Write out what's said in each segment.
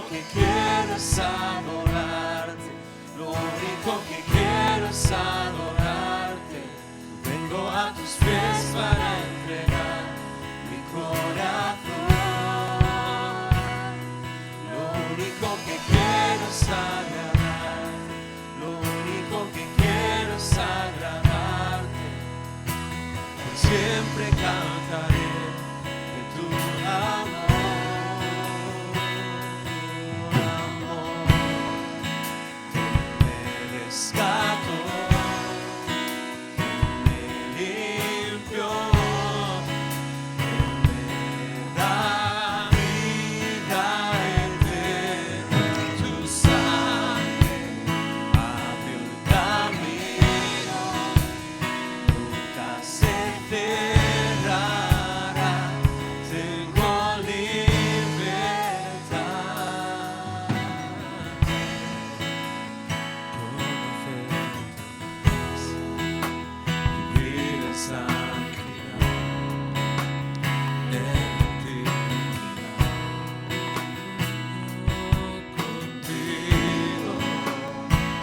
que quiero es adorarte, lo único que quiero es adorarte. Vengo a tus pies para entregar mi corazón. Lo único que quiero es agradarte, lo único que quiero es agradarte. Por siempre cantaré de tu amor.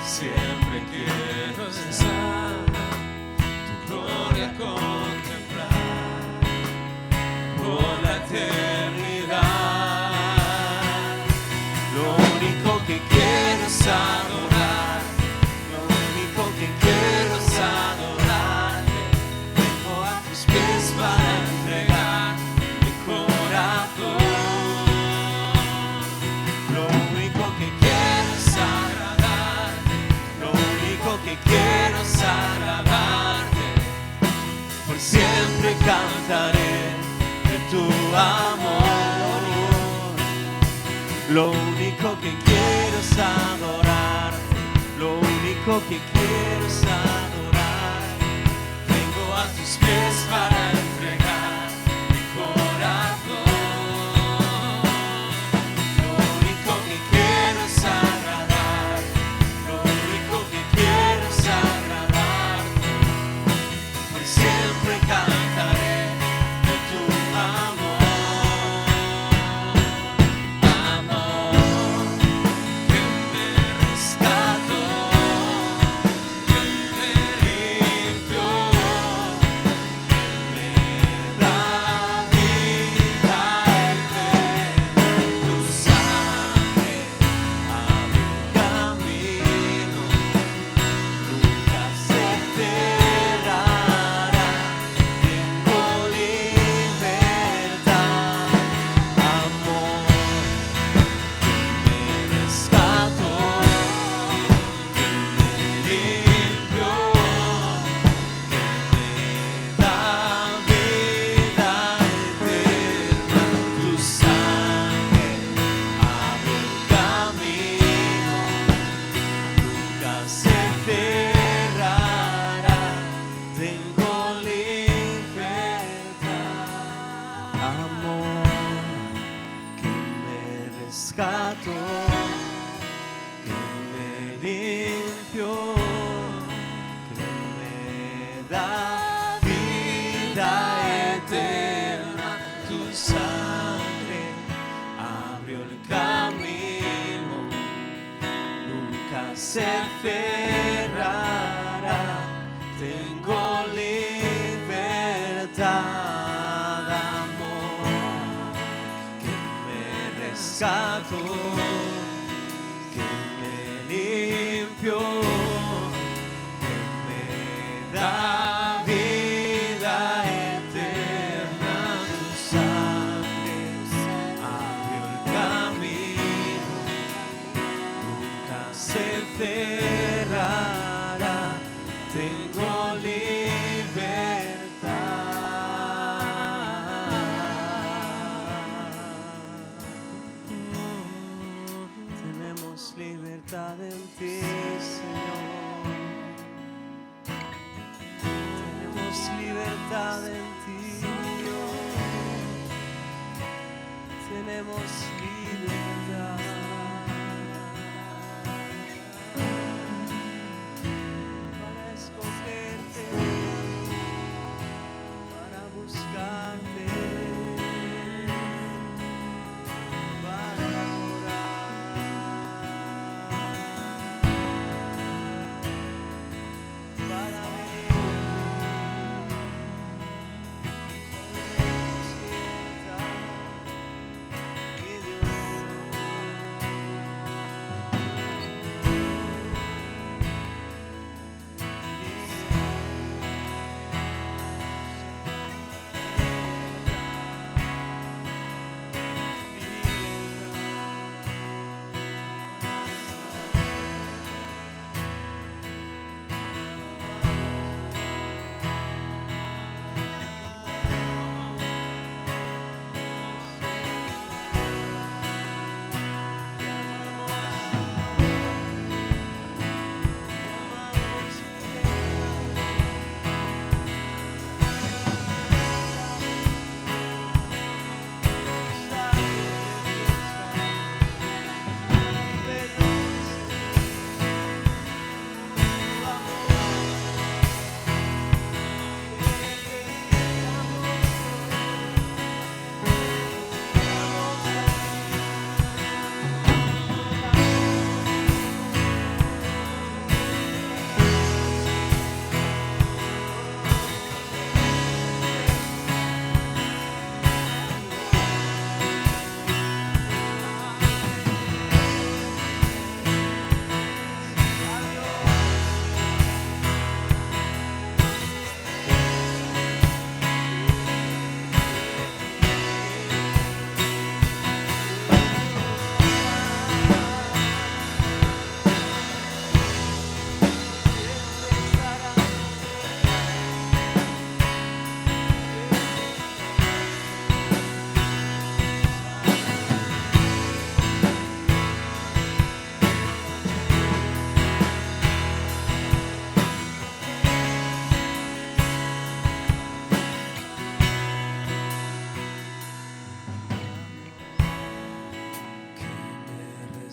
Siempre quiero estar tu gloria contemplar por la eternidad. Lo único que quiero es adorar, lo único que quiero es adorarte. Vengo a tus pies para entregar mi corazón. Lo único que quiero es agradarte, lo único que quiero es agradarte. Por siempre cantaré de tu amor. Lo único que quiero es adorarte, lo único que quiero es adorarte. Vengo a tus pies para entregar mi corazón. Lo único que quiero es agradarte, lo único que quiero es agradarte. Por siempre cantaré de tu amor. Amor que me rescató, que me limpió, que me da vida eterna. Tu sangre abre un camino, nunca se cerrará. Tengo libertad, amor que me rescató, que me limpió, que me da vida eterna. Tu sangre abre un camino, nunca se cerrará. Tengo libertad, amor que me rescató, que me limpió, que me da vida eterna. Tu sangre abrió el camino, nunca se cerrará. Tengo libertad, amor que me rescató, que me limpió, que me da vida eterna. Tu sangre abrió el camino, nunca se cerrará. Tengo libertad. Tenemos libertad en ti, Señor. Tenemos libertad en ti, Dios. Tenemos libertad. Para escogerte, para buscarte, para orar.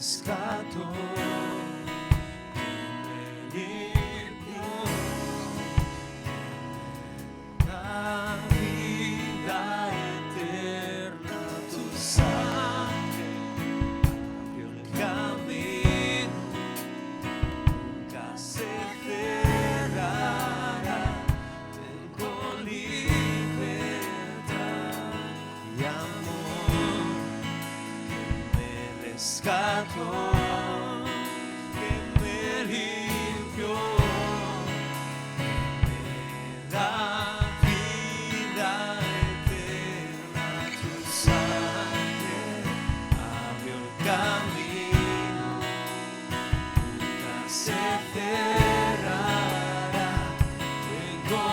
rescató, que me limpió, la vida eterna, tu sangre abrió el camino, nunca se cerrará. Tengo libertad y amor que me rescató, que me limpió, me da vida eterna. Tu sangre abrió el camino, nunca se cerrará. Tengo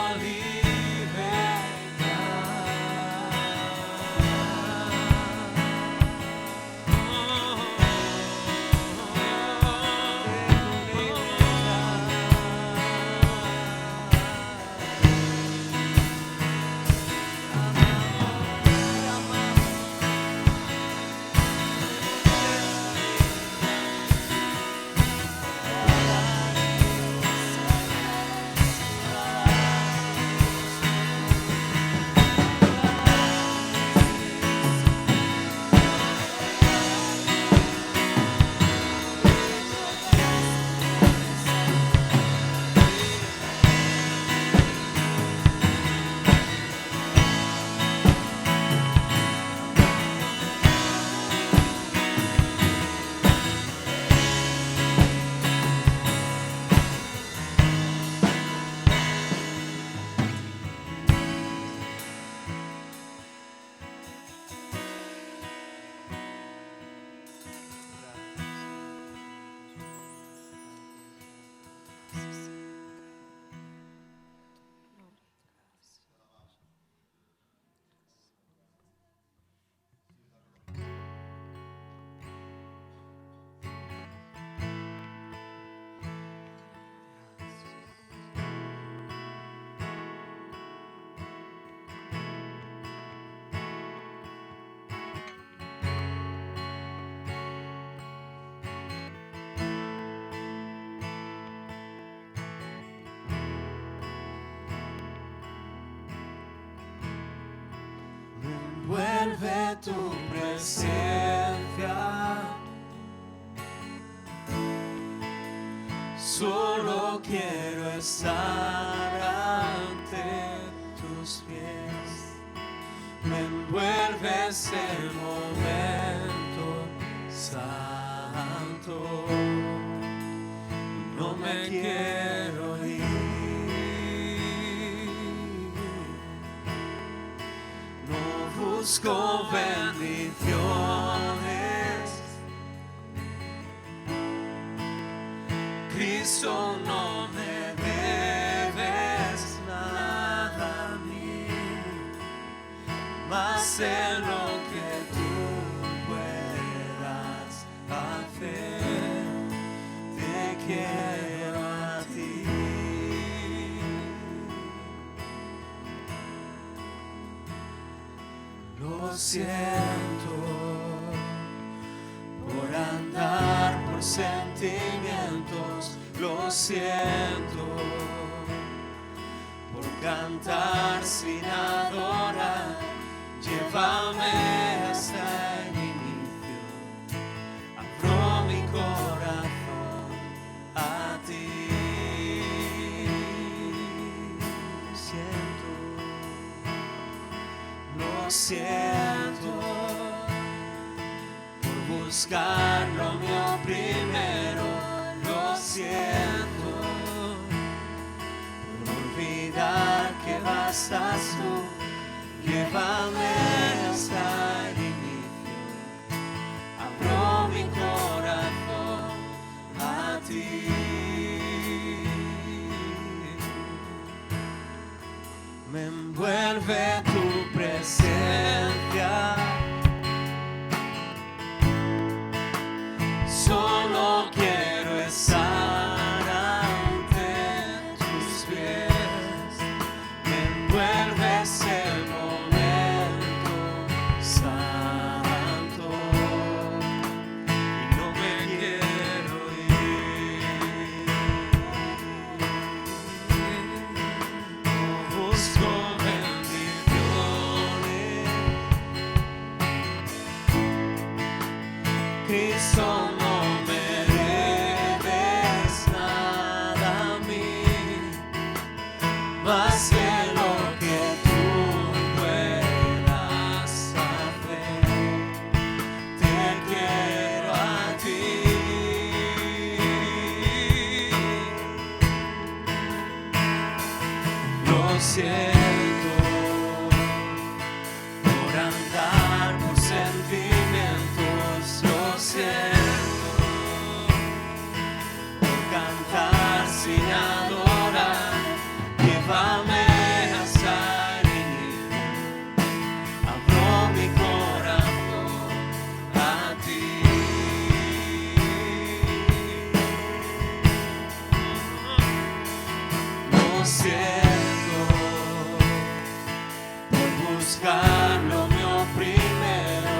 envuelve tu presencia, solo quiero estar ante tus pies. Me envuelve ese momento santo, no me quiero ir. Busco bendiciones, Cristo, no me debes nada a mí, más de lo que tú puedas hacer, te quiero a ti. Lo siento por andar por sentimientos, lo siento por cantar sin adorar. Llévame hasta el inicio, abro mi corazón a ti. Lo siento por buscar lo mío primero, lo siento por olvidar que bastas tú. Llévame hasta el inicio, abro mi corazón a ti. Me envuelve tu presencia, solo quiero estar ante tus pies. Me envuelve ese momento santo y no me Cristo, no me debes nada a mí, más que lo que tú puedas hacer. Te quiero a ti. Lo siento por andar por sentimientos, lo siento por cantar sin adorar. Llévame a salir, abro mi corazón a ti. Lo siento por buscar lo mío primero,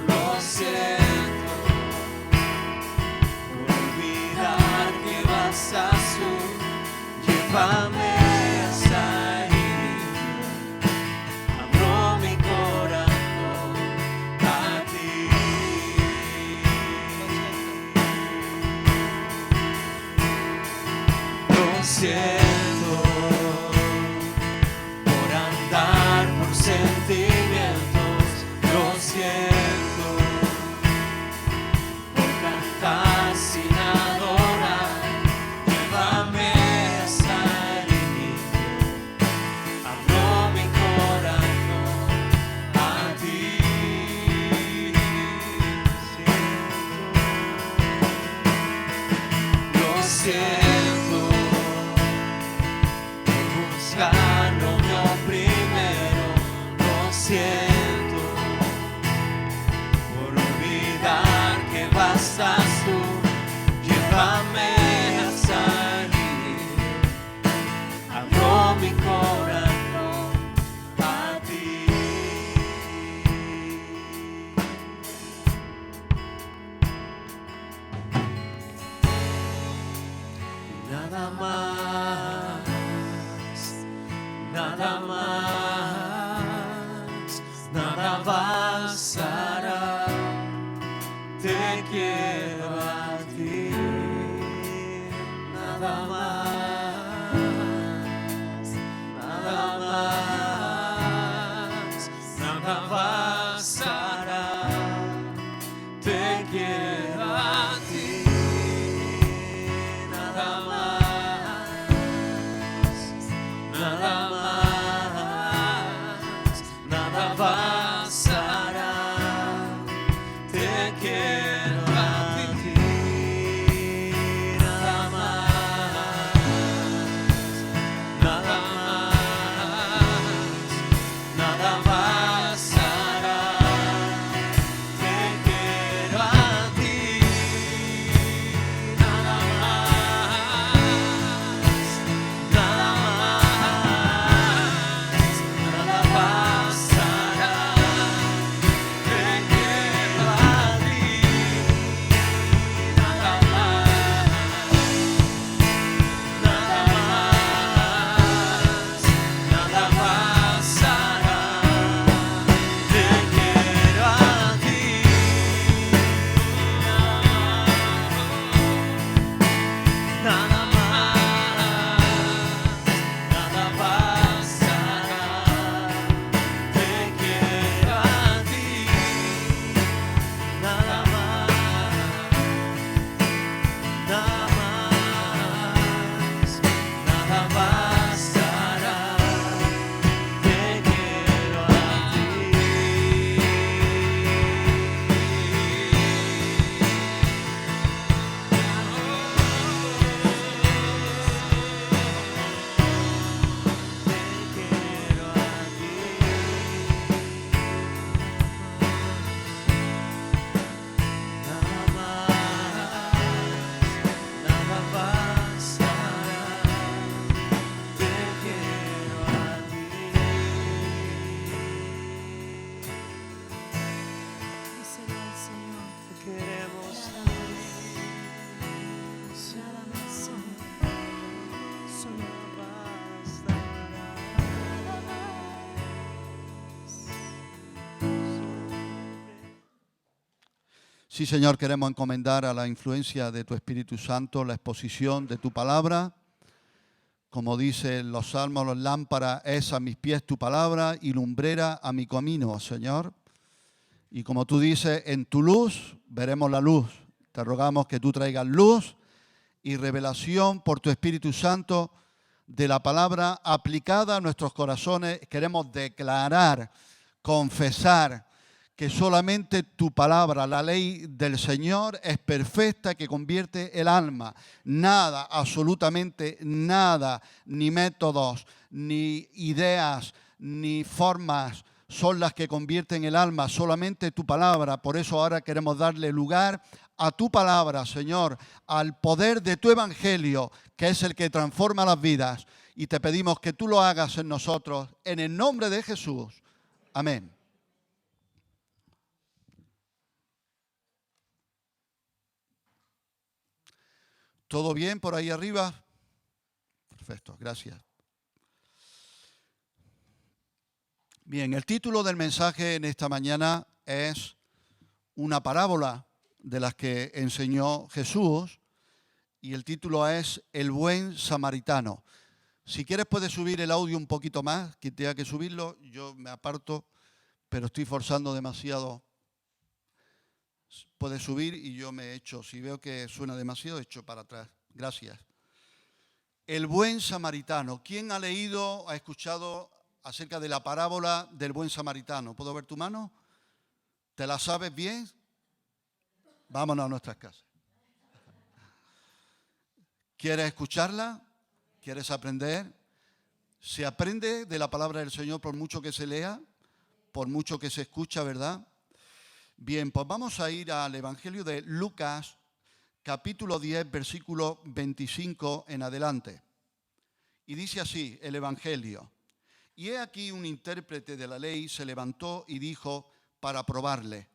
lo siento por olvidar que vas a su. Llévame a salir, abro mi corazón a ti. Lo siento por andar por sentimientos, lo siento por cantar sin adorar. Llévame a salir, abro mi corazón a ti. Lo siento por buscar lo mío primero, lo siento por olvidar que bastas tú. Llévame a salir, abro mi corazón a ti. Nada más, nada más, nada bastará. Te quiero a ti, nada más, nada más, nada bastará. Te quiero a ti, nada más, nada más, nada bastará. Te quiero a ti, nada más, nada más, nada bastará. Te quiero a ti, nada más, nada más, nada bastará. Te quiero a ti. Sí, Señor, queremos encomendar a la influencia de tu Espíritu Santo la exposición de tu palabra. Como dicen los salmos, los lámparas es a mis pies tu palabra y lumbrera a mi camino, Señor. Y como tú dices, en tu luz veremos la luz. Te rogamos que tú traigas luz y revelación por tu Espíritu Santo de la palabra aplicada a nuestros corazones. Queremos declarar, confesar que solamente tu palabra, la ley del Señor, es perfecta, que convierte el alma. Nada, absolutamente nada, ni métodos, ni ideas, ni formas son las que convierten el alma, solamente tu palabra. Por eso ahora queremos darle lugar a tu palabra, Señor, al poder de tu evangelio, que es el que transforma las vidas. Y te pedimos que tú lo hagas en nosotros, en el nombre de Jesús. Amén. ¿Todo bien por ahí arriba? Perfecto, gracias. Bien, el título del mensaje en esta mañana es una parábola de las que enseñó Jesús y el título es El buen samaritano. Si quieres puedes subir el audio un poquito más, que tenga que subirlo, yo me aparto, pero estoy forzando demasiado. Puedes subir y yo me echo, si veo que suena demasiado, echo para atrás. Gracias. El buen samaritano. ¿Quién ha leído, ha escuchado acerca de la parábola del buen samaritano? ¿Puedo ver tu mano? ¿Te la sabes bien? Vámonos a nuestras casas. ¿Quieres escucharla? ¿Quieres aprender? Se aprende de la palabra del Señor por mucho que se lea, por mucho que se escucha, ¿verdad? Bien, pues vamos a ir al Evangelio de Lucas, capítulo 10, versículo 25 en adelante. Y dice así el Evangelio. Y he aquí un intérprete de la ley se levantó y dijo para probarle.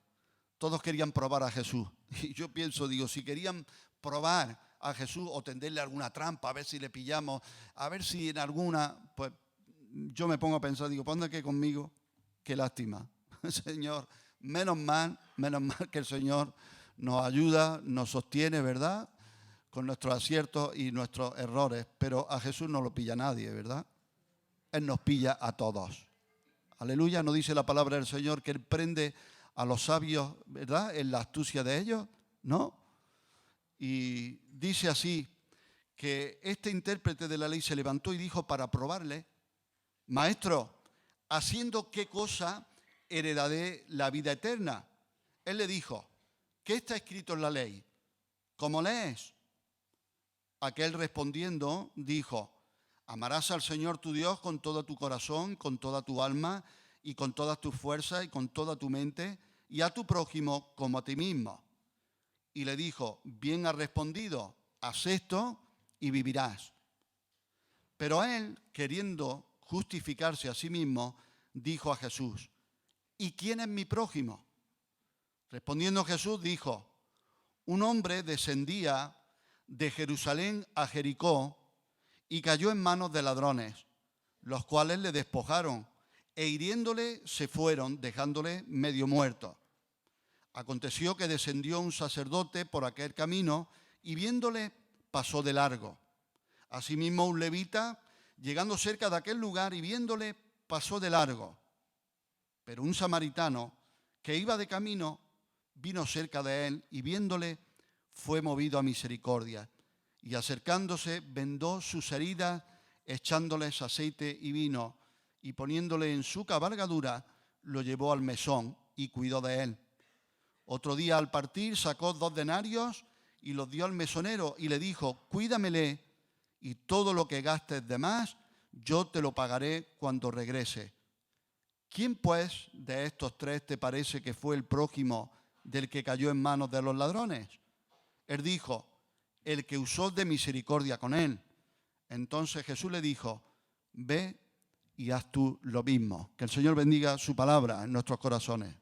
Todos querían probar a Jesús. Y yo pienso, digo, si querían probar a Jesús o tenderle alguna trampa, a ver si le pillamos, a ver si en alguna, pues yo me pongo a pensar, digo, ¿para dónde que conmigo? Qué lástima. Señor, menos mal que el Señor nos ayuda, nos sostiene, ¿verdad? Con nuestros aciertos y nuestros errores. Pero a Jesús no lo pilla nadie, ¿verdad? Él nos pilla a todos. Aleluya, ¿no dice la palabra del Señor que Él prende a los sabios, ¿verdad? En la astucia de ellos, ¿no? Y dice así, que este intérprete de la ley se levantó y dijo para probarle, Maestro, ¿haciendo qué cosa heredaré la vida eterna? Él le dijo, ¿qué está escrito en la ley? ¿Cómo lees? Aquel respondiendo dijo, amarás al Señor tu Dios con todo tu corazón, con toda tu alma y con todas tus fuerzas y con toda tu mente y a tu prójimo como a ti mismo. Y le dijo, bien has respondido, haz esto y vivirás. Pero él, queriendo justificarse a sí mismo, dijo a Jesús, ¿y quién es mi prójimo? Respondiendo Jesús dijo, un hombre descendía de Jerusalén a Jericó y cayó en manos de ladrones, los cuales le despojaron e hiriéndole se fueron, dejándole medio muerto. Aconteció que descendió un sacerdote por aquel camino y viéndole pasó de largo. Asimismo un levita, llegando cerca de aquel lugar y viéndole pasó de largo. Pero un samaritano que iba de camino vino cerca de él y viéndole fue movido a misericordia. Y acercándose vendó sus heridas, echándoles aceite y vino, y poniéndole en su cabalgadura, lo llevó al mesón y cuidó de él. Otro día al partir sacó 2 denarios y los dio al mesonero y le dijo, cuídamele y todo lo que gastes de más, yo te lo pagaré cuando regrese. ¿Quién pues de estos 3 te parece que fue el prójimo del que cayó en manos de los ladrones? Él dijo, el que usó de misericordia con él. Entonces Jesús le dijo, ve y haz tú lo mismo. Que el Señor bendiga su palabra en nuestros corazones.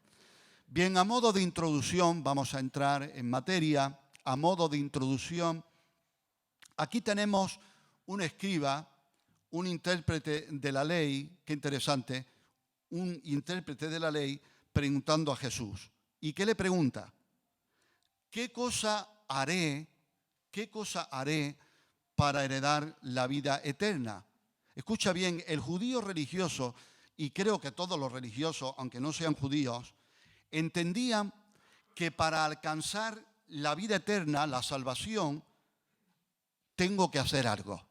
Bien, a modo de introducción, vamos a entrar en materia. A modo de introducción, aquí tenemos un escriba, un intérprete de la ley, qué interesante, un intérprete de la ley preguntando a Jesús. ¿Y qué le pregunta? ¿qué cosa haré para heredar la vida eterna? Escucha bien, el judío religioso, y creo que todos los religiosos, aunque no sean judíos, entendían que para alcanzar la vida eterna, la salvación, tengo que hacer algo.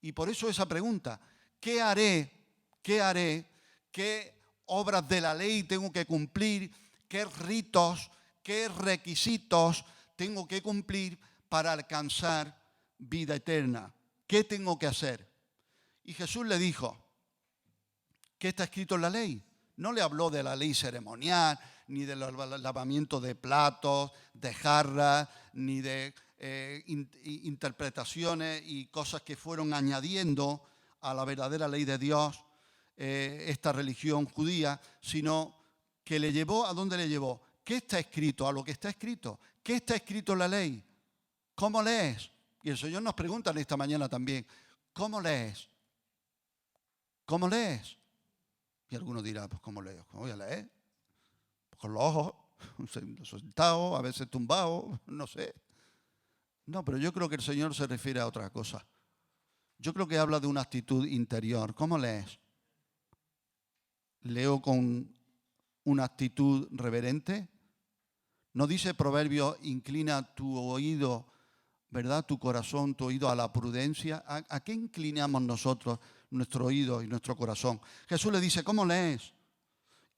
Y por eso esa pregunta, ¿qué haré? ¿Qué obras de la ley tengo que cumplir? ¿Qué ritos, qué requisitos tengo que cumplir para alcanzar vida eterna? ¿Qué tengo que hacer? Y Jesús le dijo, ¿qué está escrito en la ley? No le habló de la ley ceremonial, ni del lavamiento de platos, de jarras, ni de interpretaciones y cosas que fueron añadiendo a la verdadera ley de Dios, esta religión judía, sino que le llevó, ¿a dónde le llevó? ¿Qué está escrito? A lo que está escrito. ¿Qué está escrito en la ley? ¿Cómo lees? Y el Señor nos pregunta en esta mañana también, ¿cómo lees? ¿Cómo lees? Y alguno dirá, pues ¿cómo leo? ¿Cómo voy a leer? Pues con los ojos, sentado, a veces tumbado, no sé. No, pero yo creo que el Señor se refiere a otra cosa. Yo creo que habla de una actitud interior. ¿Cómo lees? ¿Leo con una actitud reverente? ¿No dice Proverbios, inclina tu oído, ¿verdad? Tu corazón, tu oído a la prudencia? ¿A qué inclinamos nosotros nuestro oído y nuestro corazón? Jesús le dice, ¿cómo lees?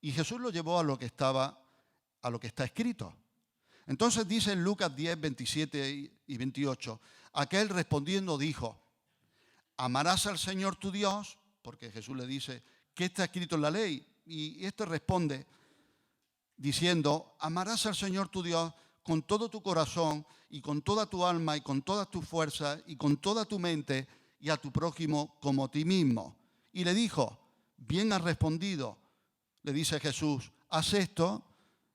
Y Jesús lo llevó a lo que está escrito. Entonces dice en Lucas 10, 27 y 28, aquel respondiendo dijo, amarás al Señor tu Dios, porque Jesús le dice, ¿qué está escrito en la ley? Y este responde diciendo, amarás al Señor tu Dios con todo tu corazón y con toda tu alma y con todas tus fuerzas y con toda tu mente y a tu prójimo como a ti mismo. Y le dijo, bien has respondido, le dice Jesús, haz esto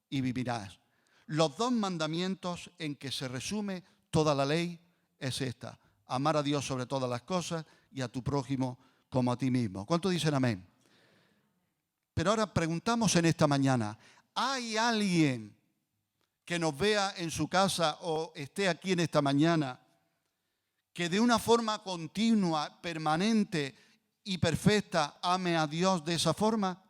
y vivirás. Los dos mandamientos en que se resume toda la ley es esta, amar a Dios sobre todas las cosas y a tu prójimo como a ti mismo. ¿Cuántos dicen amén? Pero ahora preguntamos en esta mañana, ¿hay alguien que nos vea en su casa o esté aquí en esta mañana que de una forma continua, permanente y perfecta ame a Dios de esa forma?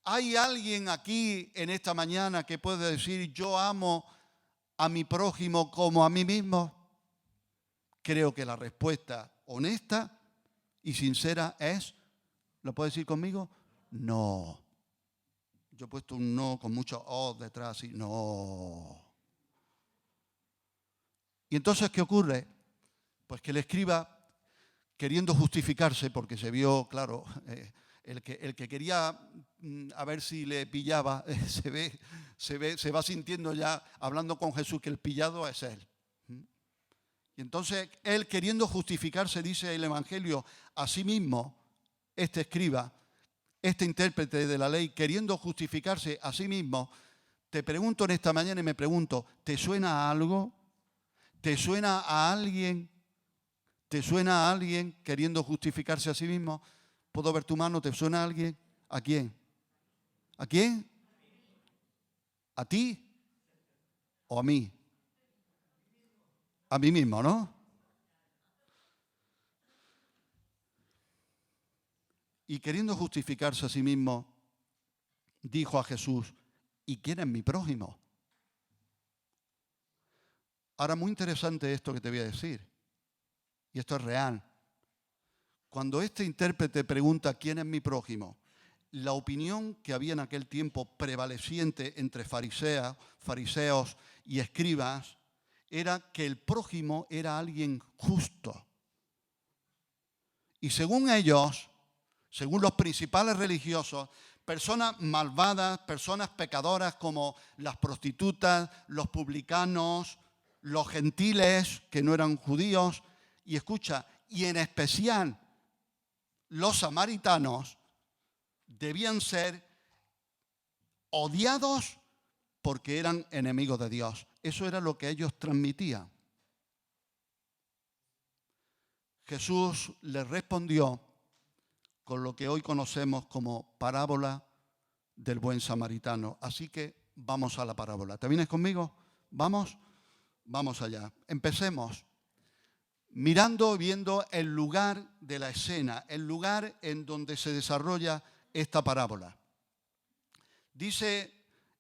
¿Hay alguien aquí en esta mañana que puede decir, yo amo a mi prójimo como a mí mismo? Creo que la respuesta honesta y sincera es, ¿lo puede decir conmigo? No. Yo he puesto un no con muchos o detrás y no. Y entonces, ¿qué ocurre? Pues que el escriba, queriendo justificarse, porque se vio, claro, el que quería a ver si le pillaba, se va sintiendo ya, hablando con Jesús, que el pillado es él. Y entonces, él queriendo justificarse, dice el Evangelio, a sí mismo, este escriba, este intérprete de la ley, queriendo justificarse a sí mismo, te pregunto en esta mañana y me pregunto, ¿te suena a algo? ¿Te suena a alguien? ¿Te suena a alguien queriendo justificarse a sí mismo? ¿Puedo ver tu mano? ¿Te suena a alguien? ¿A quién? ¿A quién? ¿A ti? ¿O a mí? A mí mismo, ¿no? Y queriendo justificarse a sí mismo, dijo a Jesús, ¿y quién es mi prójimo? Ahora, muy interesante esto que te voy a decir, y esto es real. Cuando este intérprete pregunta quién es mi prójimo, la opinión que había en aquel tiempo prevaleciente entre fariseos y escribas era que el prójimo era alguien justo. Y según ellos, según los principales religiosos, personas malvadas, personas pecadoras como las prostitutas, los publicanos, los gentiles que no eran judíos, y escucha, y en especial los samaritanos, debían ser odiados porque eran enemigos de Dios. Eso era lo que ellos transmitían. Jesús les respondió con lo que hoy conocemos como parábola del buen samaritano. Así que vamos a la parábola. ¿Te vienes conmigo? ¿Vamos? Vamos allá. Empecemos viendo el lugar de la escena, el lugar en donde se desarrolla esta parábola. Dice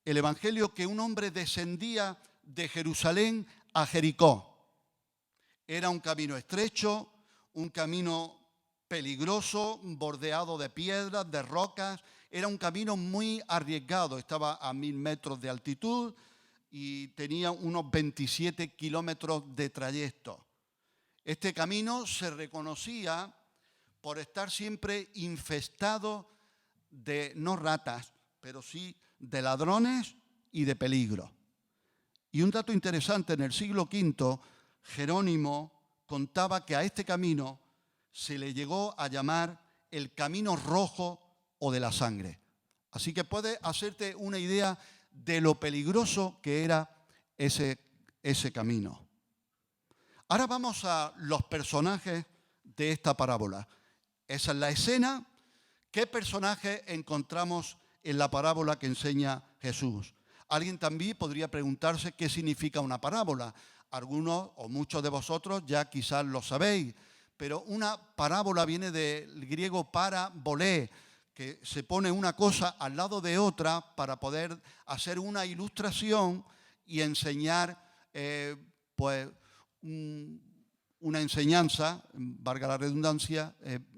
el Evangelio que un hombre descendía de Jerusalén a Jericó. Era un camino estrecho, un camino peligroso, bordeado de piedras, de rocas. Era un camino muy arriesgado. Estaba a 1000 metros de altitud y tenía unos 27 kilómetros de trayecto. Este camino se reconocía por estar siempre infestado de, no ratas, pero sí de ladrones y de peligro. Y un dato interesante, en el siglo V, Jerónimo contaba que a este camino se le llegó a llamar el camino rojo o de la sangre. Así que puedes hacerte una idea de lo peligroso que era ese camino. Ahora vamos a los personajes de esta parábola. Esa es la escena. ¿Qué personajes encontramos en la parábola que enseña Jesús? Alguien también podría preguntarse qué significa una parábola. Algunos o muchos de vosotros ya quizás lo sabéis, pero una parábola viene del griego parabolé, que se pone una cosa al lado de otra para poder hacer una ilustración y enseñar una enseñanza, valga la redundancia,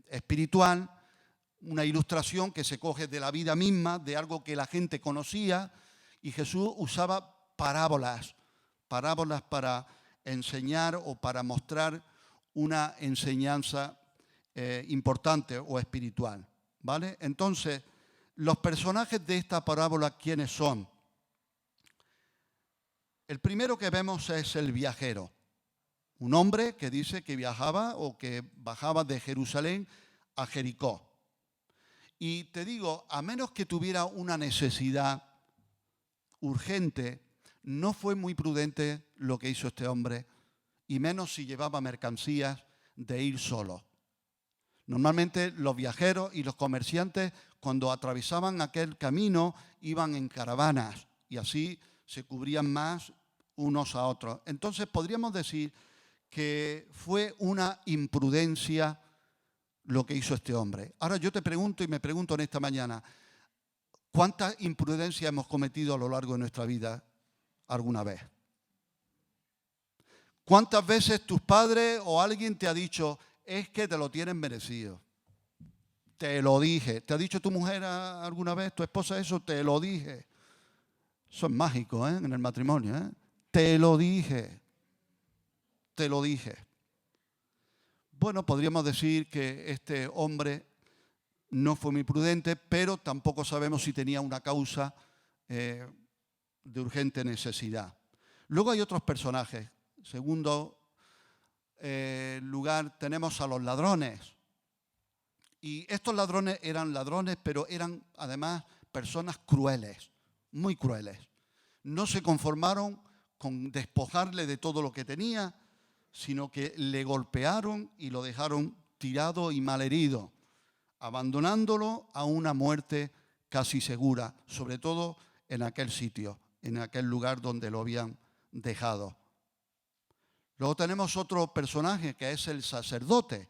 espiritual, una ilustración que se coge de la vida misma, de algo que la gente conocía, y Jesús usaba parábolas para enseñar o para mostrar una enseñanza importante o espiritual, ¿vale? Entonces, los personajes de esta parábola, ¿quiénes son? El primero que vemos es el viajero, un hombre que dice que viajaba o que bajaba de Jerusalén a Jericó. Y te digo, a menos que tuviera una necesidad urgente, no fue muy prudente lo que hizo este hombre, y menos si llevaba mercancías, de ir solo. Normalmente los viajeros y los comerciantes, cuando atravesaban aquel camino, iban en caravanas y así se cubrían más unos a otros. Entonces podríamos decir que fue una imprudencia lo que hizo este hombre. Ahora yo te pregunto y me pregunto en esta mañana, ¿cuántas imprudencias hemos cometido a lo largo de nuestra vida alguna vez? ¿Cuántas veces tus padres o alguien te ha dicho, es que te lo tienes merecido? Te lo dije. ¿Te ha dicho tu mujer alguna vez, tu esposa eso? Te lo dije. Eso es mágico, en el matrimonio, Te lo dije. Te lo dije. Bueno, podríamos decir que este hombre no fue muy prudente, pero tampoco sabemos si tenía una causa de urgente necesidad. Luego hay otros personajes. Segundo lugar, tenemos a los ladrones. Y estos ladrones eran ladrones, pero eran además personas crueles, muy crueles. No se conformaron con despojarle de todo lo que tenía, sino que le golpearon y lo dejaron tirado y malherido, abandonándolo a una muerte casi segura, sobre todo en aquel sitio, en aquel lugar donde lo habían dejado. Luego tenemos otro personaje que es el sacerdote.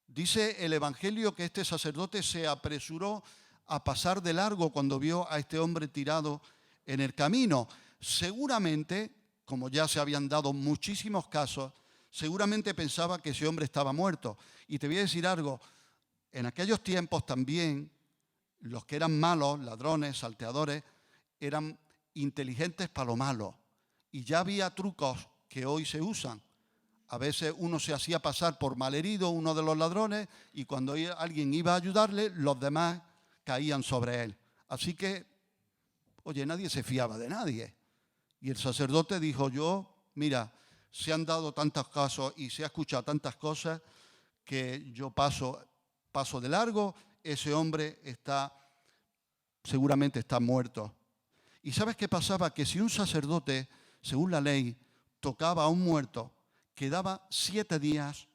Dice el Evangelio que este sacerdote se apresuró a pasar de largo cuando vio a este hombre tirado en el camino. Seguramente, como ya se habían dado muchísimos casos, seguramente pensaba que ese hombre estaba muerto. Y te voy a decir algo, en aquellos tiempos también los que eran malos, ladrones, salteadores, eran inteligentes para lo malo. Y ya había trucos que hoy se usan. A veces uno se hacía pasar por malherido, uno de los ladrones, y cuando alguien iba a ayudarle, los demás caían sobre él. Así que, oye, nadie se fiaba de nadie. Y el sacerdote dijo, mira, se han dado tantos casos y se ha escuchado tantas cosas que yo paso de largo, ese hombre seguramente está muerto. ¿Y sabes qué pasaba? Que si un sacerdote, según la ley, tocaba a un muerto, quedaba 7 días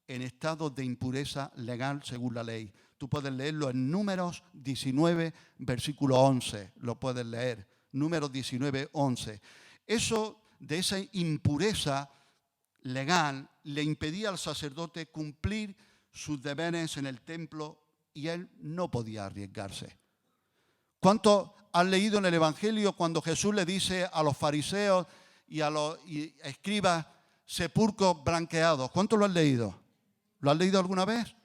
en estado de impureza legal según la ley. Tú puedes leerlo en Números 19, versículo 11, lo puedes leer. Números 19, 11. Eso, de esa impureza legal, le impedía al sacerdote cumplir sus deberes en el templo y él no podía arriesgarse. ¿Cuánto han leído en el Evangelio cuando Jesús le dice a los fariseos y a los escribas sepulcros blanqueados? ¿Cuánto lo han leído? ¿Lo han leído alguna vez?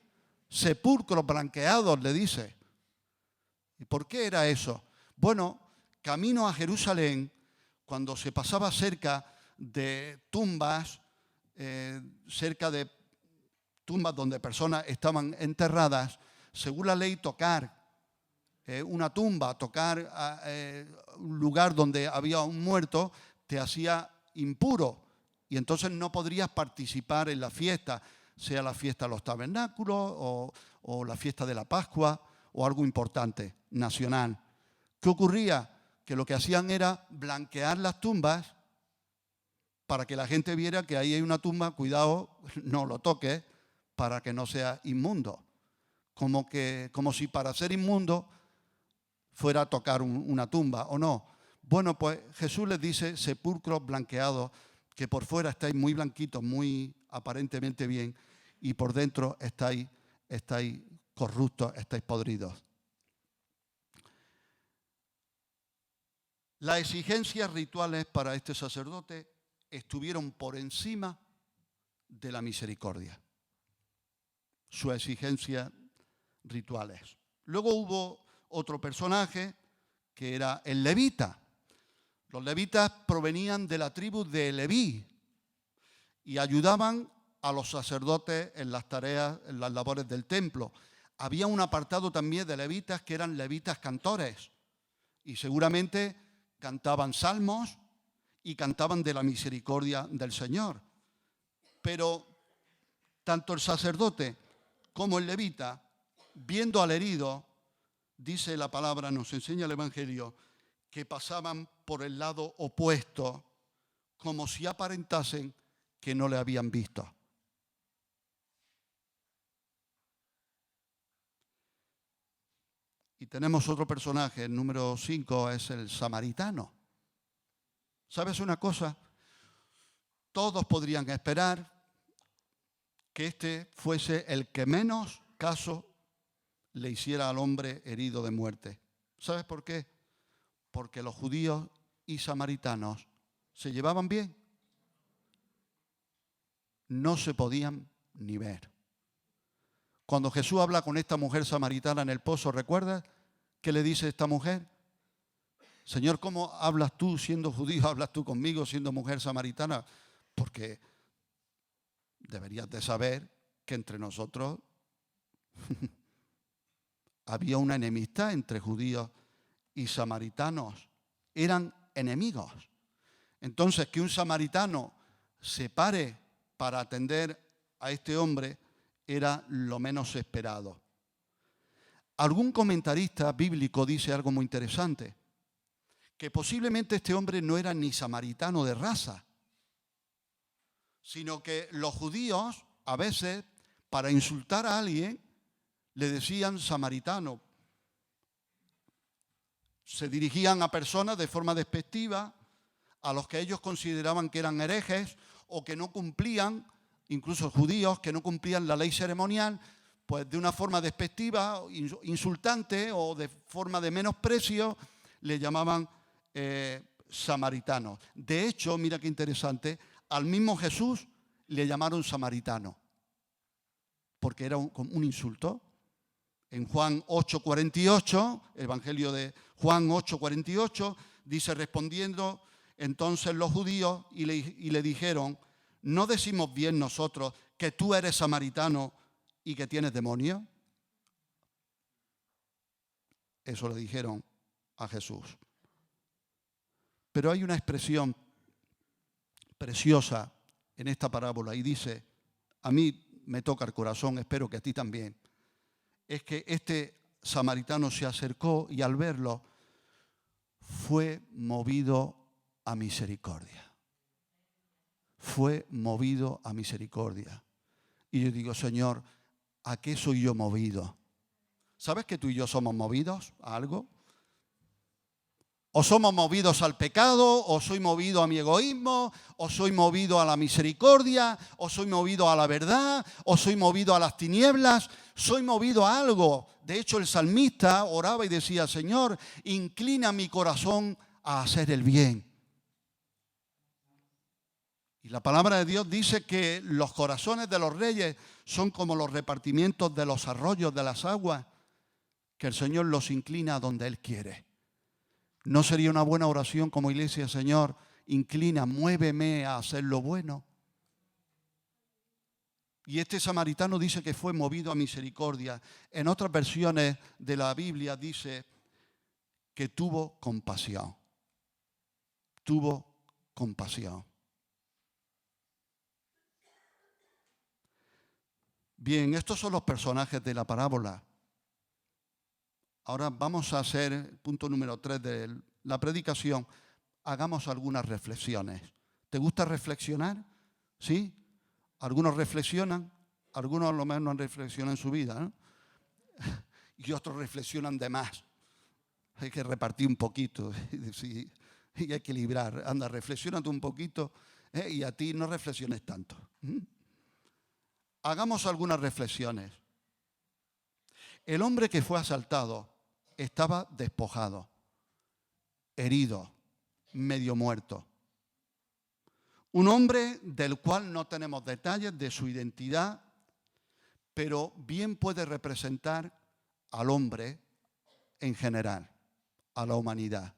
Sepulcros blanqueados, le dice. ¿Y por qué era eso? Bueno, camino a Jerusalén, cuando se pasaba cerca de tumbas, cerca de tumbas donde personas estaban enterradas, según la ley, tocar una tumba, tocar un lugar donde había un muerto, te hacía impuro y entonces no podrías participar en la fiesta, sea la fiesta de los tabernáculos o la fiesta de la Pascua o algo importante, nacional. ¿Qué ocurría? Que lo que hacían era blanquear las tumbas para que la gente viera que ahí hay una tumba, cuidado, no lo toques, para que no sea inmundo. Como si para ser inmundo fuera a tocar una tumba, ¿o no? Bueno, pues Jesús les dice sepulcros blanqueados, que por fuera estáis muy blanquitos, muy aparentemente bien, y por dentro estáis corruptos, estáis podridos. Las exigencias rituales para este sacerdote estuvieron por encima de la misericordia. Sus exigencias rituales. Luego hubo otro personaje que era el levita. Los levitas provenían de la tribu de Leví y ayudaban a los sacerdotes en las tareas, en las labores del templo. Había un apartado también de levitas que eran levitas cantores y seguramente cantaban salmos y cantaban de la misericordia del Señor. Pero tanto el sacerdote como el levita, viendo al herido, dice la palabra, nos enseña el Evangelio, que pasaban por el lado opuesto, como si aparentasen que no le habían visto. Y tenemos otro personaje, el número 5, es el samaritano. ¿Sabes una cosa? Todos podrían esperar que este fuese el que menos caso le hiciera al hombre herido de muerte. ¿Sabes por qué? Porque los judíos y samaritanos se llevaban bien. No se podían ni ver. Cuando Jesús habla con esta mujer samaritana en el pozo, ¿recuerdas qué le dice esta mujer? Señor, ¿cómo hablas tú siendo judío? ¿Hablas tú conmigo siendo mujer samaritana? Porque deberías de saber que entre nosotros había una enemistad entre judíos y samaritanos. Eran enemigos. Entonces, que un samaritano se pare para atender a este hombre era lo menos esperado. Algún comentarista bíblico dice algo muy interesante, que posiblemente este hombre no era ni samaritano de raza, sino que los judíos a veces, para insultar a alguien, le decían samaritano. Se dirigían a personas de forma despectiva, a los que ellos consideraban que eran herejes o que no cumplían, incluso judíos que no cumplían la ley ceremonial, pues de una forma despectiva, insultante o de forma de menosprecio, le llamaban samaritanos. De hecho, mira qué interesante, al mismo Jesús le llamaron samaritano, porque era un insulto. En Juan 8:48, el Evangelio de Juan 8:48, dice, respondiendo entonces los judíos y le dijeron, ¿no decimos bien nosotros que tú eres samaritano y que tienes demonio? Eso le dijeron a Jesús. Pero hay una expresión preciosa en esta parábola y dice, a mí me toca el corazón, espero que a ti también. Es que este samaritano se acercó y al verlo fue movido a misericordia. Fue movido a misericordia. Y yo digo, Señor, ¿a qué soy yo movido? ¿Sabes que tú y yo somos movidos a algo? O somos movidos al pecado, o soy movido a mi egoísmo, o soy movido a la misericordia, o soy movido a la verdad, o soy movido a las tinieblas, soy movido a algo. De hecho, el salmista oraba y decía, Señor, inclina mi corazón a hacer el bien. Y la palabra de Dios dice que los corazones de los reyes son como los repartimientos de los arroyos de las aguas, que el Señor los inclina a donde Él quiere. ¿No sería una buena oración como iglesia, Señor, inclina, muéveme a hacer lo bueno? Y este samaritano dice que fue movido a misericordia. En otras versiones de la Biblia dice que tuvo compasión. Tuvo compasión. Bien, estos son los personajes de la parábola. Ahora vamos a hacer, punto número 3 de la predicación, hagamos algunas reflexiones. ¿Te gusta reflexionar? ¿Sí? Algunos reflexionan, algunos a lo menos no han reflexionado en su vida, ¿no? Y otros reflexionan de más. Hay que repartir un poquito, ¿sí? Y hay que equilibrar. Anda, reflexiónate un poquito, y a ti no reflexiones tanto. Hagamos algunas reflexiones. El hombre que fue asaltado estaba despojado, herido, medio muerto. Un hombre del cual no tenemos detalles de su identidad, pero bien puede representar al hombre en general, a la humanidad.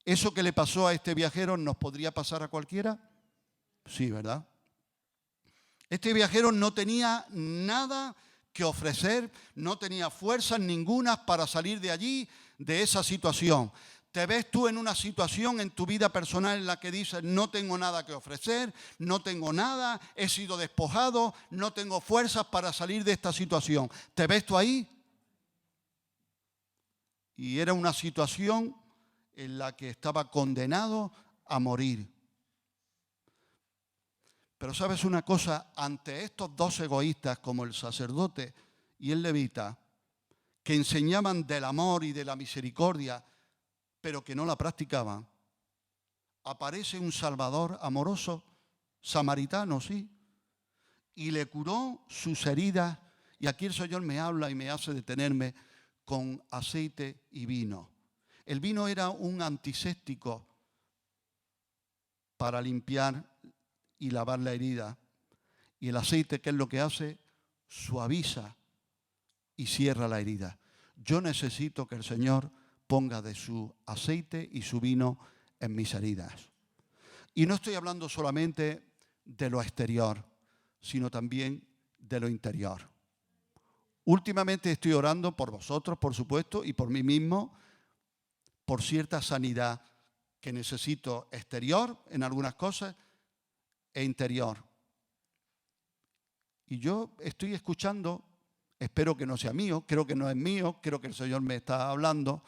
¿Eso que le pasó a este viajero nos podría pasar a cualquiera? Sí, ¿verdad? Este viajero no tenía nada que ofrecer, no tenía fuerzas ninguna para salir de allí, de esa situación. ¿Te ves tú en una situación en tu vida personal en la que dices, no tengo nada que ofrecer, no tengo nada, he sido despojado, no tengo fuerzas para salir de esta situación? ¿Te ves tú ahí? Y era una situación en la que estaba condenado a morir. Pero ¿sabes una cosa? Ante estos dos egoístas como el sacerdote y el levita, que enseñaban del amor y de la misericordia, pero que no la practicaban, aparece un Salvador amoroso, samaritano, sí, y le curó sus heridas. Y aquí el Señor me habla y me hace detenerme con aceite y vino. El vino era un antiséptico para limpiar y lavar la herida. Y el aceite, ¿qué es lo que hace? Suaviza y cierra la herida. Yo necesito que el Señor ponga de su aceite y su vino en mis heridas. Y no estoy hablando solamente de lo exterior, sino también de lo interior. Últimamente estoy orando por vosotros, por supuesto, y por mí mismo, por cierta sanidad que necesito exterior en algunas cosas e interior. Y yo estoy escuchando, espero que no sea mío, creo que no es mío, creo que el Señor me está hablando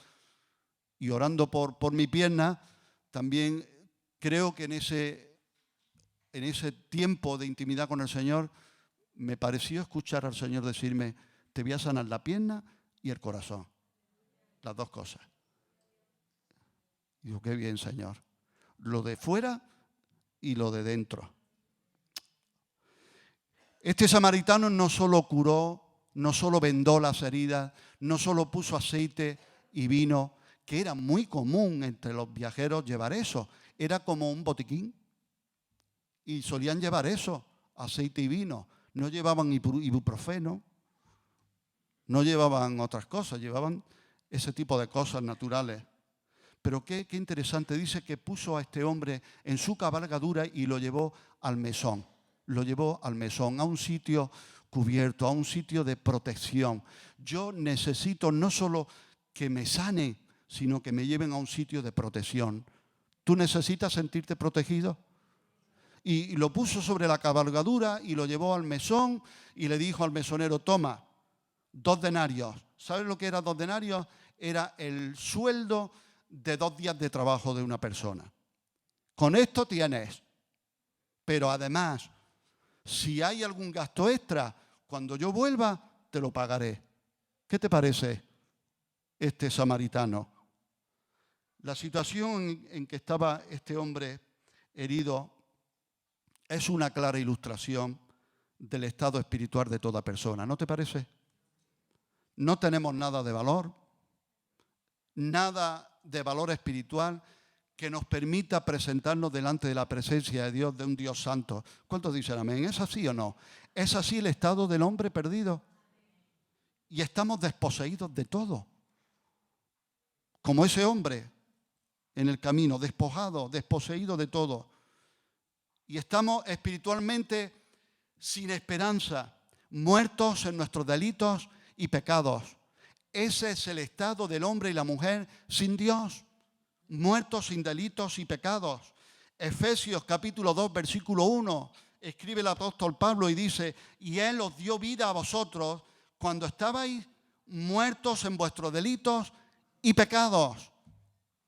y orando por mi pierna. También creo que en ese tiempo de intimidad con el Señor me pareció escuchar al Señor decirme, te voy a sanar la pierna y el corazón, las dos cosas. Digo, qué bien, Señor, lo de fuera y lo de dentro. Este samaritano no solo curó, no solo vendó las heridas, no solo puso aceite y vino, que era muy común entre los viajeros llevar eso. Era como un botiquín. Y solían llevar eso, aceite y vino. No llevaban ibuprofeno, no llevaban otras cosas, llevaban ese tipo de cosas naturales. Pero qué interesante, dice que puso a este hombre en su cabalgadura y lo llevó al mesón. Lo llevó al mesón, a un sitio cubierto, a un sitio de protección. Yo necesito no solo que me sane, sino que me lleven a un sitio de protección. ¿Tú necesitas sentirte protegido? Y lo puso sobre la cabalgadura y lo llevó al mesón y le dijo al mesonero, toma, 2 denarios. ¿Sabes lo que era 2 denarios? Era el sueldo de 2 días de trabajo de una persona. Con esto tienes, pero además, si hay algún gasto extra, cuando yo vuelva, te lo pagaré. ¿Qué te parece este samaritano? La situación en que estaba este hombre herido es una clara ilustración del estado espiritual de toda persona, ¿no te parece? No tenemos nada de valor espiritual que nos permita presentarnos delante de la presencia de Dios, de un Dios santo. ¿Cuántos dicen amén? ¿Es así o no? ¿Es así el estado del hombre perdido? Y estamos desposeídos de todo. Como ese hombre en el camino, despojado, desposeído de todo. Y estamos espiritualmente sin esperanza, muertos en nuestros delitos y pecados. Ese es el estado del hombre y la mujer sin Dios, muertos sin delitos y pecados. Efesios capítulo 2, versículo 1, escribe el apóstol Pablo y dice: y Él os dio vida a vosotros cuando estabais muertos en vuestros delitos y pecados.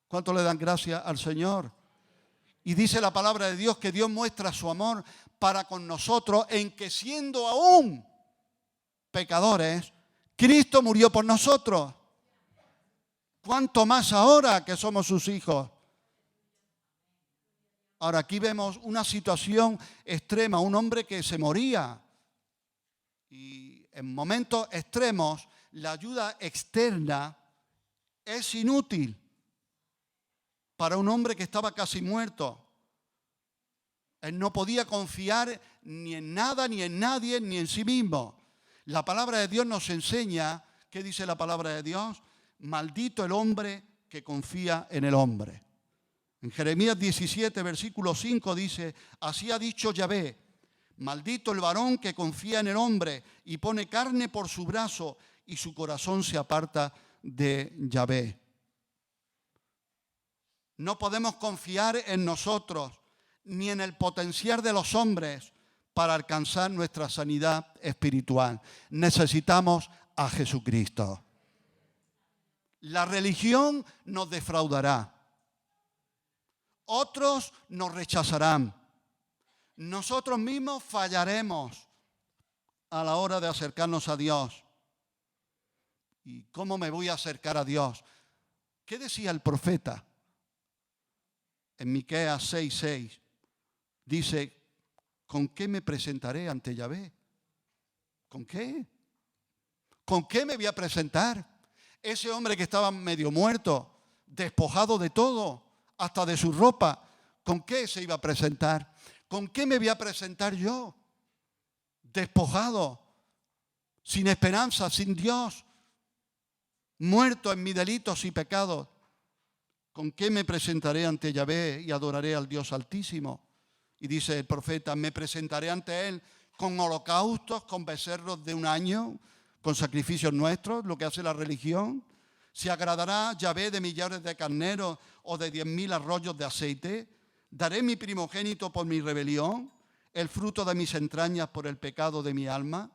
¿Cuánto le dan gracias al Señor? Y dice la palabra de Dios que Dios muestra su amor para con nosotros en que, siendo aún pecadores, Cristo murió por nosotros. ¿Cuánto más ahora que somos sus hijos? Ahora aquí vemos una situación extrema, un hombre que se moría. Y en momentos extremos la ayuda externa es inútil para un hombre que estaba casi muerto. Él no podía confiar ni en nada, ni en nadie, ni en sí mismo. La palabra de Dios nos enseña, ¿qué dice la palabra de Dios? Maldito el hombre que confía en el hombre. En Jeremías 17, versículo 5 dice: así ha dicho Yahvé, maldito el varón que confía en el hombre y pone carne por su brazo y su corazón se aparta de Yahvé. No podemos confiar en nosotros ni en el potencial de los hombres para alcanzar nuestra sanidad espiritual. Necesitamos a Jesucristo. La religión nos defraudará. Otros nos rechazarán. Nosotros mismos fallaremos a la hora de acercarnos a Dios. ¿Y cómo me voy a acercar a Dios? ¿Qué decía el profeta? En Miqueas 6:6 dice: ¿con qué me presentaré ante Yahvé? ¿Con qué? ¿Con qué me voy a presentar? Ese hombre que estaba medio muerto, despojado de todo, hasta de su ropa, ¿con qué se iba a presentar? ¿Con qué me voy a presentar yo? Despojado, sin esperanza, sin Dios, muerto en mis delitos y pecados. ¿Con qué me presentaré ante Yahvé y adoraré al Dios Altísimo? Y dice el profeta: me presentaré ante Él con holocaustos, con becerros de un año, con sacrificios nuestros, lo que hace la religión. ¿Se agradará Yahvé de millares de carneros o de 10,000 arroyos de aceite? ¿Daré mi primogénito por mi rebelión, el fruto de mis entrañas por el pecado de mi alma?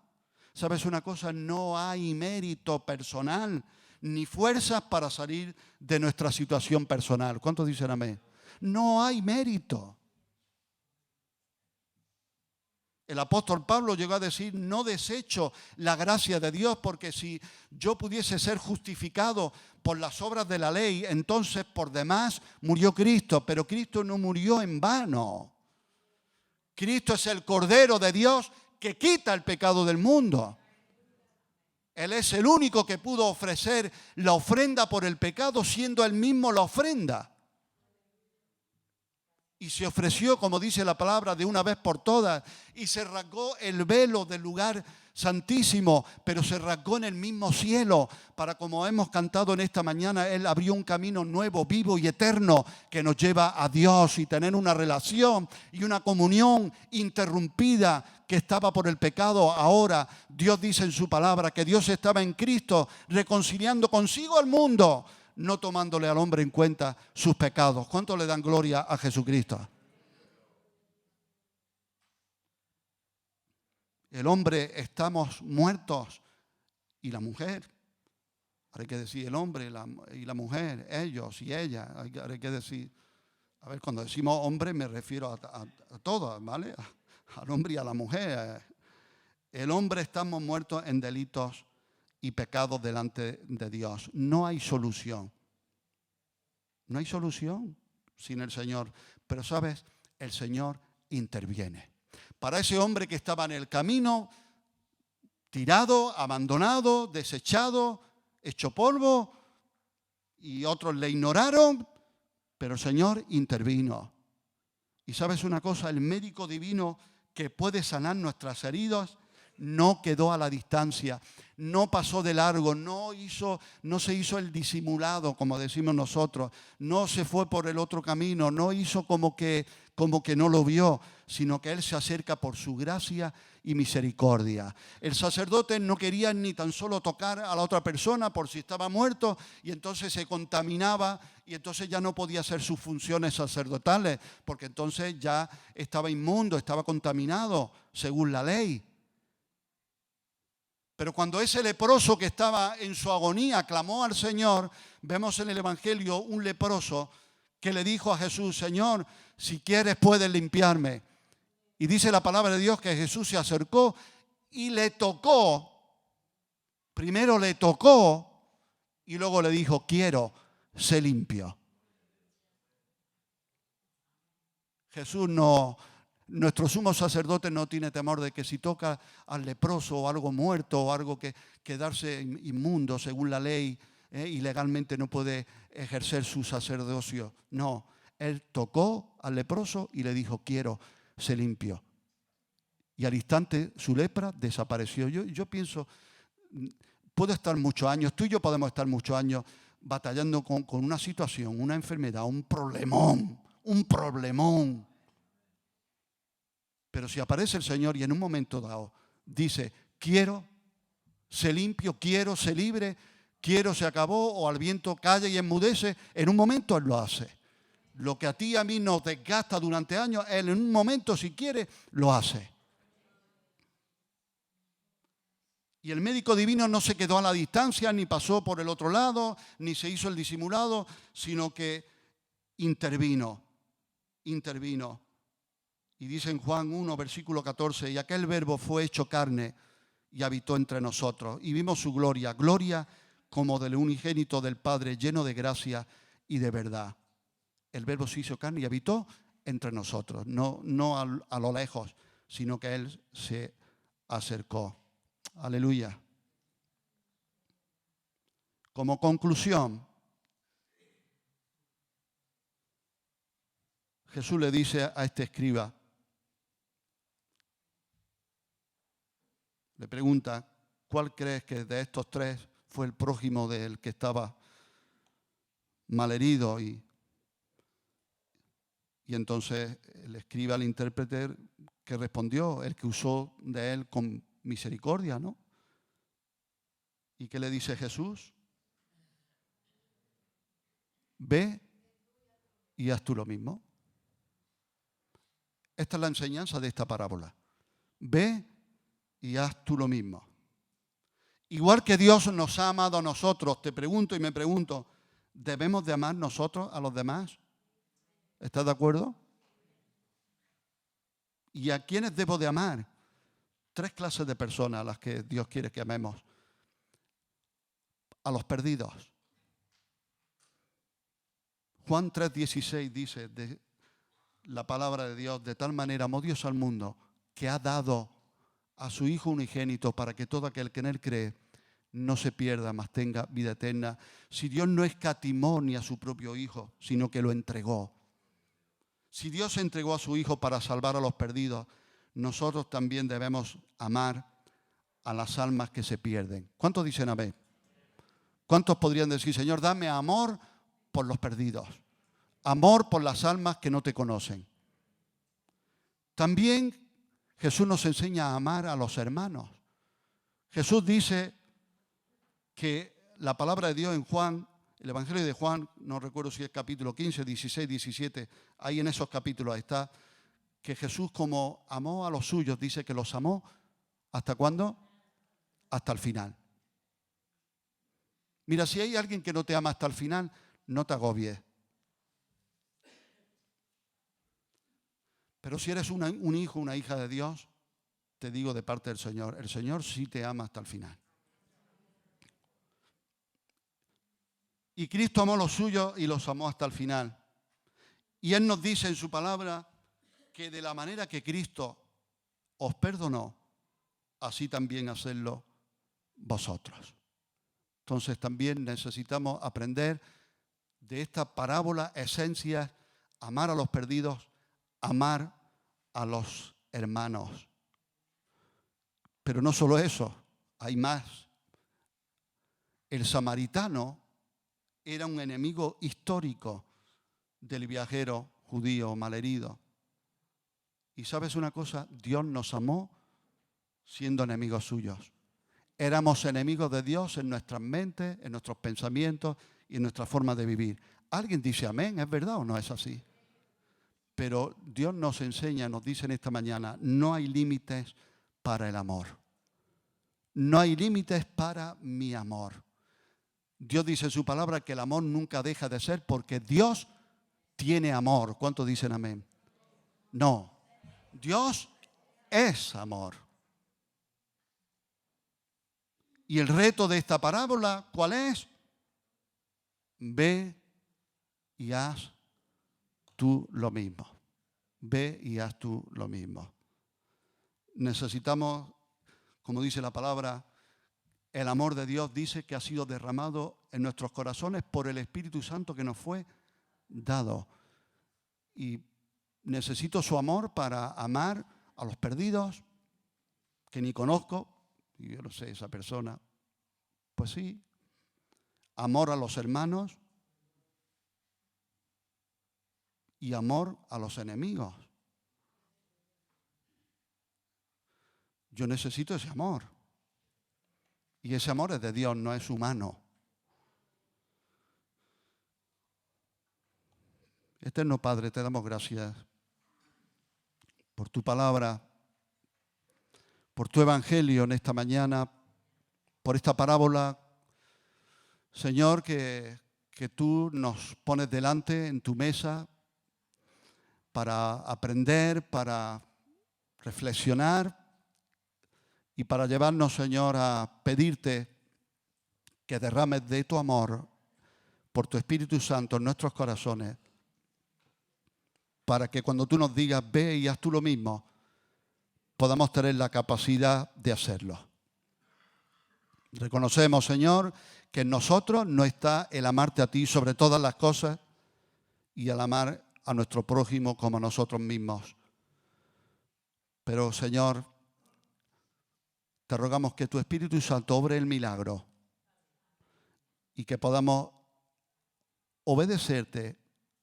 ¿Sabes una cosa? No hay mérito personal ni fuerzas para salir de nuestra situación personal. ¿Cuántos dicen amén? No hay mérito. El apóstol Pablo llegó a decir: no desecho la gracia de Dios, porque si yo pudiese ser justificado por las obras de la ley, entonces por demás murió Cristo. Pero Cristo no murió en vano. Cristo es el Cordero de Dios que quita el pecado del mundo. Él es el único que pudo ofrecer la ofrenda por el pecado, siendo Él mismo la ofrenda. Y se ofreció, como dice la palabra, de una vez por todas. Y se rasgó el velo del lugar santísimo, pero se rasgó en el mismo cielo, para, como hemos cantado en esta mañana, Él abrió un camino nuevo, vivo y eterno, que nos lleva a Dios y tener una relación y una comunión interrumpida que estaba por el pecado. Ahora Dios dice en su palabra que Dios estaba en Cristo reconciliando consigo al mundo, no tomándole al hombre en cuenta sus pecados. ¿Cuánto le dan gloria a Jesucristo? El hombre estamos muertos y la mujer. Ahora hay que decir el hombre y la mujer, ellos y ella. Ahora hay que decir, a ver, cuando decimos hombre me refiero a todos, ¿vale? Al hombre y a la mujer. El hombre estamos muertos en delitos y pecados delante de Dios. No hay solución. No hay solución sin el Señor. Pero, ¿sabes? El Señor interviene. Para ese hombre que estaba en el camino, tirado, abandonado, desechado, hecho polvo, y otros le ignoraron, pero el Señor intervino. Y ¿sabes una cosa? El médico divino que puede sanar nuestras heridas no quedó a la distancia, no pasó de largo, no se hizo el disimulado, como decimos nosotros, no se fue por el otro camino, no hizo como que no lo vio, sino que Él se acerca por su gracia y misericordia. El sacerdote no quería ni tan solo tocar a la otra persona por si estaba muerto, y entonces se contaminaba y entonces ya no podía hacer sus funciones sacerdotales, porque entonces ya estaba inmundo, estaba contaminado según la ley. Pero cuando ese leproso que estaba en su agonía clamó al Señor, vemos en el Evangelio un leproso que le dijo a Jesús: Señor, si quieres puedes limpiarme. Y dice la palabra de Dios que Jesús se acercó y le tocó. Primero le tocó y luego le dijo: quiero, sé limpio. Jesús nuestro sumo sacerdote no tiene temor de que si toca al leproso o algo muerto o algo que quedarse inmundo según la ley, y legalmente no puede ejercer su sacerdocio. No, Él tocó al leproso y le dijo: quiero, sé limpio. Y al instante su lepra desapareció. Yo pienso, puedo estar muchos años, tú y yo podemos estar muchos años batallando con una situación, una enfermedad, un problemón. Pero si aparece el Señor y en un momento dado dice: quiero, sé limpio, quiero, sé libre, quiero, se acabó, o al viento calla y enmudece, en un momento Él lo hace. Lo que a ti y a mí nos desgasta durante años, Él en un momento, si quiere, lo hace. Y el médico divino no se quedó a la distancia, ni pasó por el otro lado, ni se hizo el disimulado, sino que intervino. Y dice en Juan 1, versículo 14, y aquel verbo fue hecho carne y habitó entre nosotros. Y vimos su gloria como del unigénito del Padre, lleno de gracia y de verdad. El verbo se hizo carne y habitó entre nosotros, no a lo lejos, sino que Él se acercó. Aleluya. Como conclusión, Jesús le dice a este escriba, le pregunta: ¿cuál crees que de estos tres fue el prójimo del que estaba malherido? Y entonces el escriba, el intérprete, que respondió: el que usó de él con misericordia, ¿no? ¿Y qué le dice Jesús? Ve y haz tú lo mismo. Esta es la enseñanza de esta parábola. Ve y haz tú lo mismo. Igual que Dios nos ha amado a nosotros, te pregunto y me pregunto, ¿debemos de amar nosotros a los demás? ¿Estás de acuerdo? ¿Y a quiénes debo de amar? Tres clases de personas a las que Dios quiere que amemos. A los perdidos. Juan 3:16 dice de la palabra de Dios: de tal manera amó Dios al mundo que ha dado a su Hijo unigénito para que todo aquel que en Él cree no se pierda, mas tenga vida eterna. Si Dios no escatimó ni a su propio Hijo, sino que lo entregó. Si Dios entregó a su Hijo para salvar a los perdidos, nosotros también debemos amar a las almas que se pierden. ¿Cuántos dicen amén? ¿Cuántos podrían decir: Señor, dame amor por los perdidos, amor por las almas que no te conocen? También Jesús nos enseña a amar a los hermanos. Jesús dice que la palabra de Dios en Juan, el Evangelio de Juan, no recuerdo si es capítulo 15, 16, 17, ahí en esos capítulos está, que Jesús, como amó a los suyos, dice que los amó, ¿hasta cuándo? Hasta el final. Mira, si hay alguien que no te ama hasta el final, no te agobies. Pero si eres un hijo, una hija de Dios, te digo de parte del Señor, el Señor sí te ama hasta el final. Y Cristo amó a los suyos y los amó hasta el final. Y Él nos dice en su palabra que de la manera que Cristo os perdonó, así también hacedlo vosotros. Entonces también necesitamos aprender de esta parábola esencias: amar a los perdidos, amar a los hermanos. Pero no solo eso, hay más. El samaritano era un enemigo histórico del viajero judío malherido. Y ¿sabes una cosa? Dios nos amó siendo enemigos suyos. Éramos enemigos de Dios en nuestras mentes, en nuestros pensamientos y en nuestra forma de vivir. ¿Alguien dice amén? ¿Es verdad o no es así? Pero Dios nos enseña, nos dice en esta mañana, no hay límites para el amor. No hay límites para mi amor. Dios dice en su palabra que el amor nunca deja de ser porque Dios tiene amor. ¿Cuántos dicen amén? No. Dios es amor. Y el reto de esta parábola, ¿cuál es? Ve y haz tú lo mismo. Ve y haz tú lo mismo. Necesitamos, como dice la palabra, el amor de Dios dice que ha sido derramado en nuestros corazones por el Espíritu Santo que nos fue dado. Y necesito su amor para amar a los perdidos que ni conozco. Y yo no sé, esa persona, pues sí. Amor a los hermanos y amor a los enemigos. Yo necesito ese amor. Y ese amor es de Dios, no es humano. Eterno Padre, te damos gracias por tu palabra, por tu evangelio en esta mañana, por esta parábola, Señor, que tú nos pones delante en tu mesa para aprender, para reflexionar y para llevarnos, Señor, a pedirte que derrames de tu amor por tu Espíritu Santo en nuestros corazones, para que cuando tú nos digas, ve y haz tú lo mismo, podamos tener la capacidad de hacerlo. Reconocemos, Señor, que en nosotros no está el amarte a ti sobre todas las cosas y el amar a nuestro prójimo como a nosotros mismos. Pero, Señor, te rogamos que tu Espíritu Santo obre el milagro y que podamos obedecerte,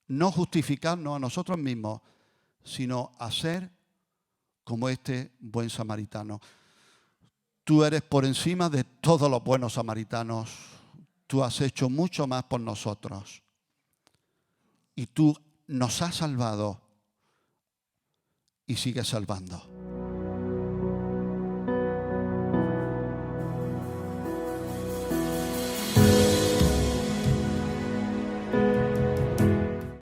no justificarnos a nosotros mismos, sino hacer como este buen samaritano. Tú eres por encima de todos los buenos samaritanos. Tú has hecho mucho más por nosotros. Y tú nos has salvado y sigues salvando.